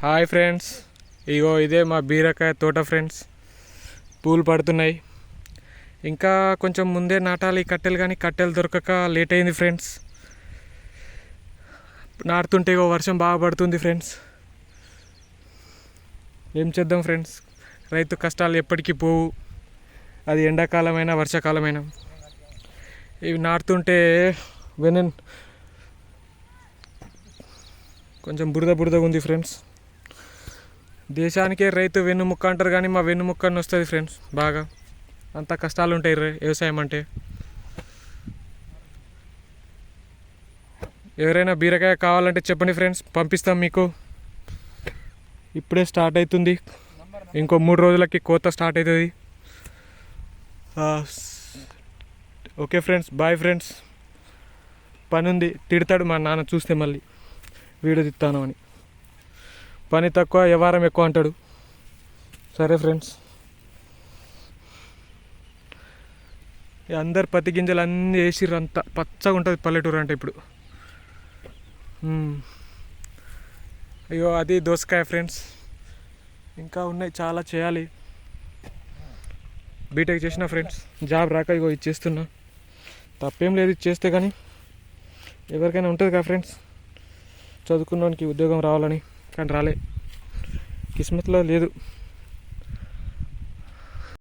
Hi friends, ఇగో ఇదే మా బీరకాయ తోట ఫ్రెండ్స్. పూలు పడుతున్నాయి. ఇంకా కొంచెం ముందే నాటాలి ఈ కట్టెలు, కానీ కట్టెలు దొరకక లేట్ అయింది ఫ్రెండ్స్. నాటుతుంటే ఇగో వర్షం బాగా పడుతుంది ఫ్రెండ్స్. ఏం చేద్దాం ఫ్రెండ్స్, రైతు కష్టాలు ఎప్పటికీ పోవు, అది ఎండాకాలమైనా వర్షాకాలమైనా. ఇవి నాటుతుంటే కొంచెం బురదగా ఉంది ఫ్రెండ్స్. దేశానికే రైతు వెన్నుముక్క అంటారు, కానీ మా వెన్నుముక్క అని వస్తుంది ఫ్రెండ్స్. బాగా అంత కష్టాలు ఉంటాయి వ్యవసాయం అంటే. ఎవరైనా బీరకాయ కావాలంటే చెప్పండి ఫ్రెండ్స్, పంపిస్తాం మీకు. ఇప్పుడే స్టార్ట్ అవుతుంది, ఇంకో 3 రోజులకి కోత స్టార్ట్ అవుతుంది. Okay friends, bye friends. పని ఉంది, తిడతాడు మా నాన్న చూస్తే మళ్ళీ వీడియో తిత్తాను అని. పని తక్కువ వ్యవహారం ఎక్కువ అంటాడు. సరే ఫ్రెండ్స్, అందరు పత్తి గింజలు అన్నీ వేసిర్రు, అంతా పచ్చగా ఉంటుంది పల్లెటూరు అంటే ఇప్పుడు. అయ్యో అది దోసకాయ ఫ్రెండ్స్. ఇంకా ఉన్నాయి, చాలా చేయాలి. బీటెక్ చేసిన ఫ్రెండ్స్, జాబ్ రాక ఇగో ఇచ్చేస్తున్నా. తప్పేం లేదు ఇచ్చేస్తే, కానీ ఎవరికైనా ఉంటుంది కదా ఫ్రెండ్స్, చదువుకున్నవానికి ఉద్యోగం రావాలని. కానీ రాలే, కిస్మత్లో లేదు.